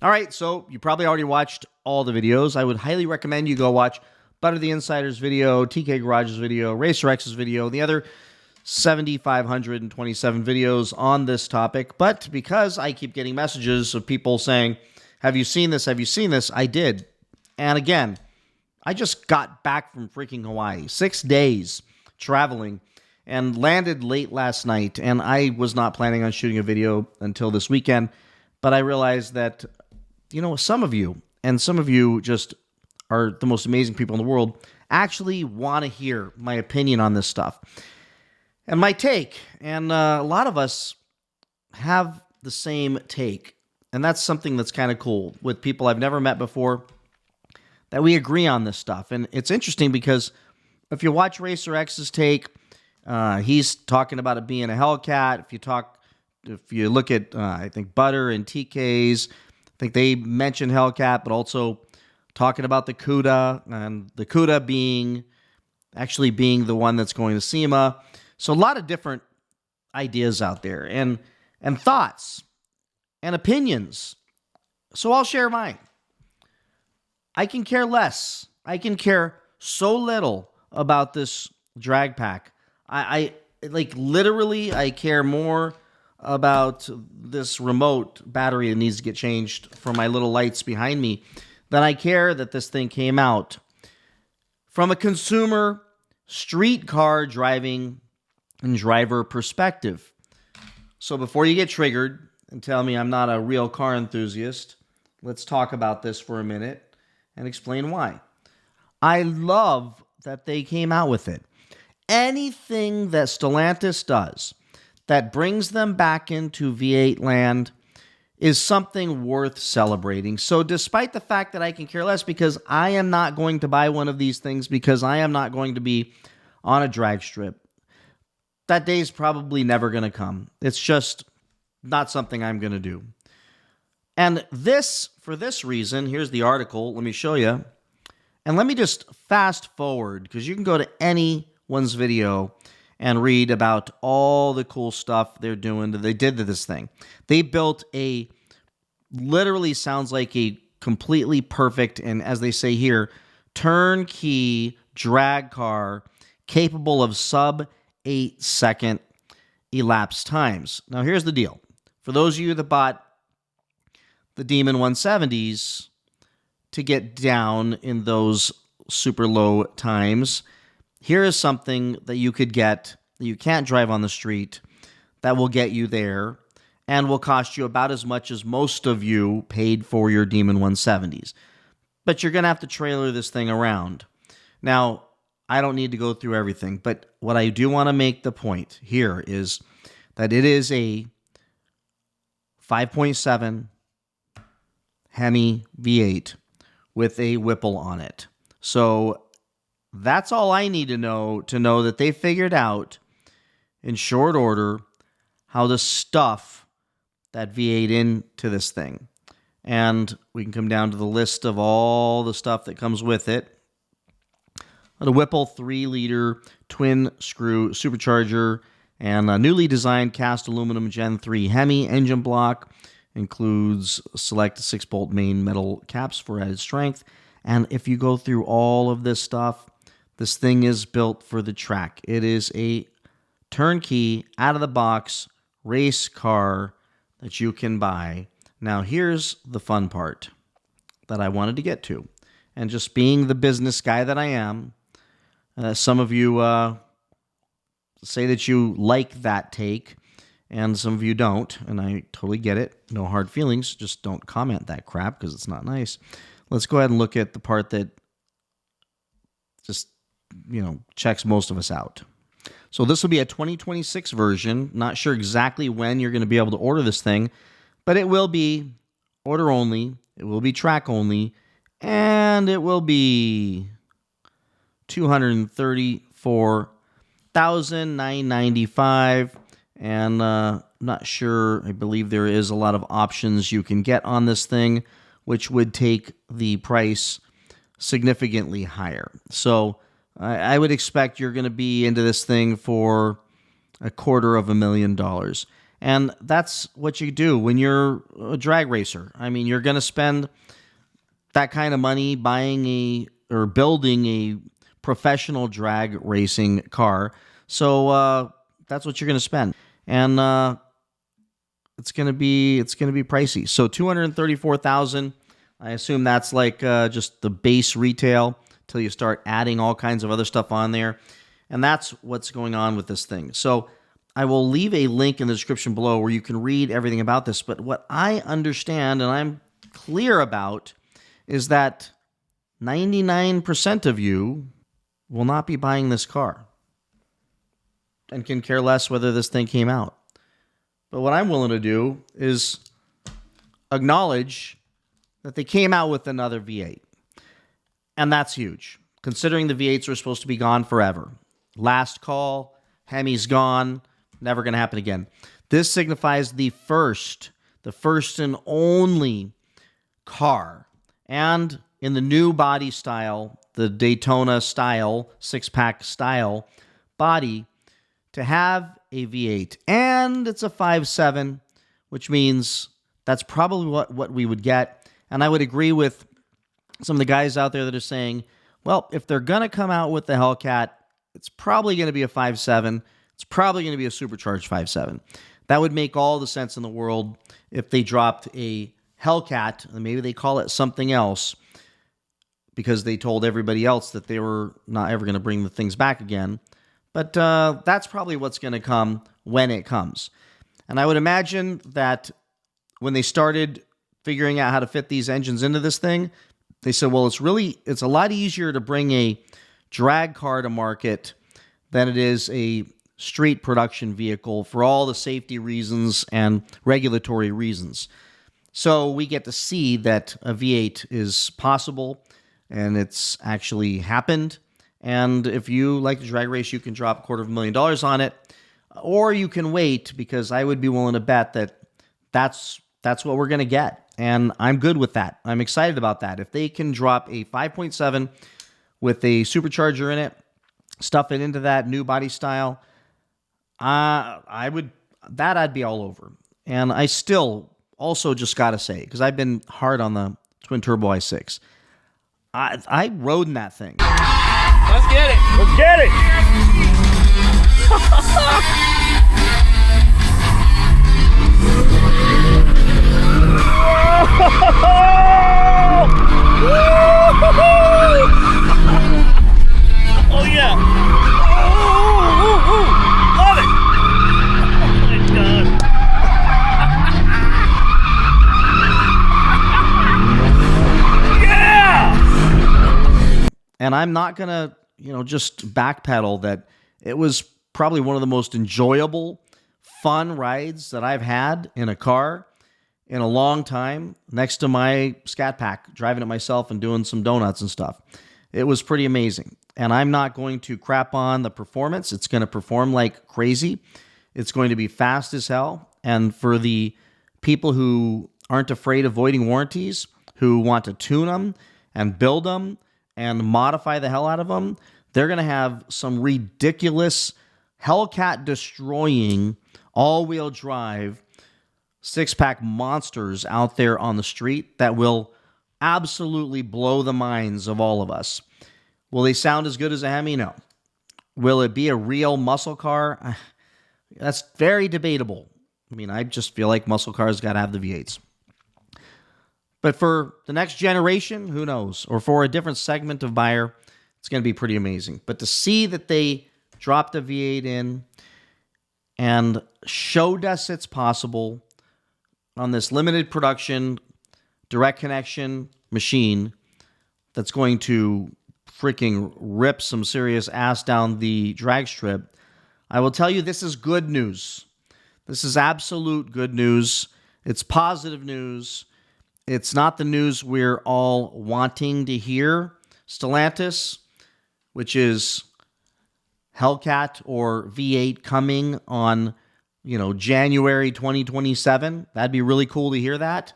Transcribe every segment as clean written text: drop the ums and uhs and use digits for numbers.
All right, so you probably already watched all the videos. I would highly recommend you go watch Butter the Insider's video, TK Garage's video, Racer X's video, the other 7,527 videos on this topic. But because I keep getting messages of people saying, have you seen this? Have you seen this? I did. And again, I just got back from freaking Hawaii. 6 days traveling and landed late last night. And I was not planning on shooting a video until this weekend. But I realized that, some of you just are the most amazing people in the world, actually want to hear my opinion on this stuff. And my take, and a lot of us have the same take. And that's something that's kind of cool with people I've never met before, that we agree on this stuff. And it's interesting because if you watch Racer X's take, he's talking about it being a Hellcat. If you look at, I think, Butter and TK's, I think they mentioned Hellcat, but also talking about the CUDA, and the CUDA being the one that's going to SEMA. So a lot of different ideas out there and thoughts and opinions. So I'll share mine. I can care less. I can care so little about this drag pack. I care more about this remote battery that needs to get changed for my little lights behind me than I care that this thing came out from a consumer street car driving and driver perspective. So before you get triggered and tell me I'm not a real car enthusiast, let's talk about this for a minute and explain why. I love that they came out with it. Anything that Stellantis does that brings them back into V8 land is something worth celebrating. So despite the fact that I can care less, because I am not going to buy one of these things, because I am not going to be on a drag strip, that day is probably never going to come. It's just not something I'm going to do. And for this reason, here's the article. Let me show you. And let me just fast forward, because you can go to anyone's video and read about all the cool stuff they did to this thing. They built literally sounds like a completely perfect, and as they say here, turnkey drag car capable of sub-8 second elapsed times. Now here's the deal. For those of you that bought the Demon 170s to get down in those super low times, here is something that you could get that you can't drive on the street that will get you there and will cost you about as much as most of you paid for your Demon 170s. But you're going to have to trailer this thing around. Now, I don't need to go through everything, but what I do want to make the point here is that it is a 5.7 Hemi V8 with a Whipple on it. So that's all I need to know that they figured out in short order how to stuff that V8 into this thing. And we can come down to the list of all the stuff that comes with it. The Whipple 3-liter twin-screw supercharger and a newly designed cast aluminum Gen 3 Hemi engine block. Includes select 6-bolt main metal caps for added strength. And if you go through all of this stuff, this thing is built for the track. It is a turnkey, out-of-the-box race car that you can buy. Now, here's the fun part that I wanted to get to. And just being the business guy that I am, some of you say that you like that take, and some of you don't, and I totally get it. No hard feelings. Just don't comment that crap because it's not nice. Let's go ahead and look at the part that just, checks most of us out. So this will be a 2026 version. Not sure exactly when you're going to be able to order this thing, but it will be order only. It will be track only, and it will be $234,995. And not sure. I believe there is a lot of options you can get on this thing, which would take the price significantly higher. So I would expect you're going to be into this thing for $250,000. And that's what you do when you're a drag racer. I mean, you're going to spend that kind of money buying or building a professional drag racing car. So that's what you're going to spend. And it's going to be pricey. So 234,000. I assume that's like just the base retail till you start adding all kinds of other stuff on there. And that's what's going on with this thing. So I will leave a link in the description below where you can read everything about this. But what I understand and I'm clear about is that 99% of you will not be buying this car and can care less whether this thing came out. But what I'm willing to do is acknowledge that they came out with another V8. And that's huge, considering the V8s are supposed to be gone forever. Last call, Hemi's gone, never going to happen again. This signifies the first and only car, and in the new body style, the Daytona style, six-pack style body, to have a V8. And it's a 5.7, which means that's probably what we would get. And I would agree with some of the guys out there that are saying, well, if they're going to come out with the Hellcat, it's probably going to be a 5.7. It's probably going to be a supercharged 5.7. That would make all the sense in the world if they dropped a Hellcat, and maybe they call it something else because they told everybody else that they were not ever going to bring the things back again. But that's probably what's going to come when it comes. And I would imagine that when they started figuring out how to fit these engines into this thing, they said, well, it's a lot easier to bring a drag car to market than it is a street production vehicle for all the safety reasons and regulatory reasons. So we get to see that a V8 is possible and it's actually happened. And if you like the drag race, you can drop $250,000 on it, or you can wait, because I would be willing to bet that that's what we're going to get. And I'm good with that. I'm excited about that. If they can drop a 5.7 with a supercharger in it, stuff it into that new body style, I'd be all over. And I still also just got to say, because I've been hard on the twin turbo i6, I rode in that thing. Let's get it. Let's get it. Oh yeah. Love it. Oh my God. Yeah. And I'm not going to, just backpedal that it was probably one of the most enjoyable, fun rides that I've had in a car in a long time, next to my Scat Pack, driving it myself and doing some donuts and stuff. It was pretty amazing. And I'm not going to crap on the performance. It's going to perform like crazy. It's going to be fast as hell. And for the people who aren't afraid of voiding warranties, who want to tune them and build them and modify the hell out of them, they're going to have some ridiculous Hellcat destroying all-wheel drive six-pack monsters out there on the street that will absolutely blow the minds of all of us. Will they sound as good as a Hemi? No. Will it be a real muscle car? That's very debatable. I mean, I just feel like muscle cars got to have the V8s. But for the next generation, who knows? Or for a different segment of buyer, it's going to be pretty amazing. But to see that they dropped a V8 in and showed us it's possible on this limited production, direct connection machine that's going to freaking rip some serious ass down the drag strip, I will tell you this is good news. This is absolute good news. It's positive news. It's not the news we're all wanting to hear. Stellantis, which is Hellcat or V8 coming on, January 2027. That'd be really cool to hear that.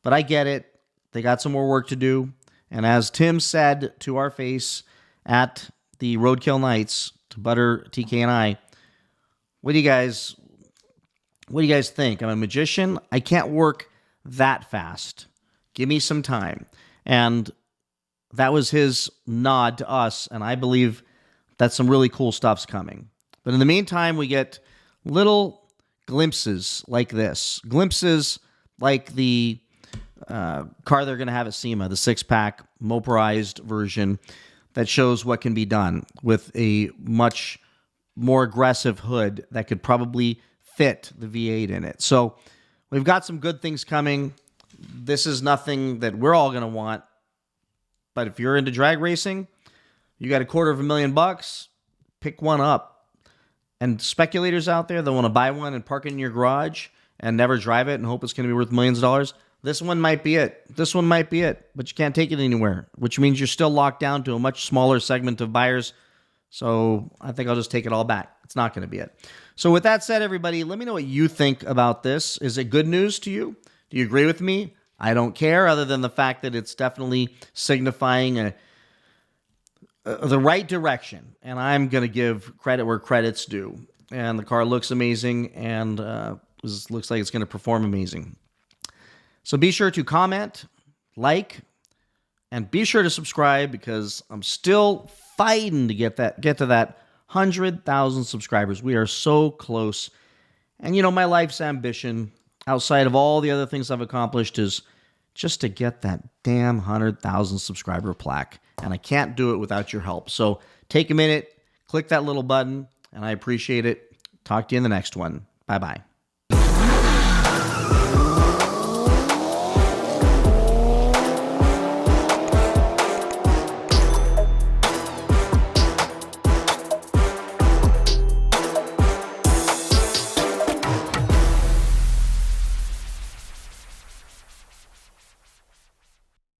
But I get it. They got some more work to do. And as Tim said to our face at the Roadkill Nights, to Butter, TK, and I, what do you guys What do you guys think? I'm a magician. I can't work that fast. Give me some time. And that was his nod to us, and I believe that some really cool stuff's coming. But in the meantime, we get little glimpses like this. Glimpses like the car they're going to have at SEMA, the six-pack motorized version that shows what can be done with a much more aggressive hood that could probably fit the V8 in it. So we've got some good things coming. This is nothing that we're all going to want. But if you're into drag racing, you got $250,000, pick one up. And speculators out there that want to buy one and park it in your garage and never drive it and hope it's going to be worth millions of dollars, this one might be it. This one might be it, but you can't take it anywhere, which means you're still locked down to a much smaller segment of buyers. So I think I'll just take it all back. It's not going to be it. So with that said, everybody, let me know what you think about this. Is it good news to you? Do you agree with me? I don't care, other than the fact that it's definitely signifying the right direction. And I'm going to give credit where credit's due. And the car looks amazing and looks like it's going to perform amazing. So be sure to comment, like, and be sure to subscribe, because I'm still fighting to get to that 100,000 subscribers. We are so close. And you know, my life's ambition, outside of all the other things I've accomplished, is just to get that damn 100,000 subscriber plaque. And I can't do it without your help. So take a minute, click that little button, and I appreciate it. Talk to you in the next one. Bye-bye.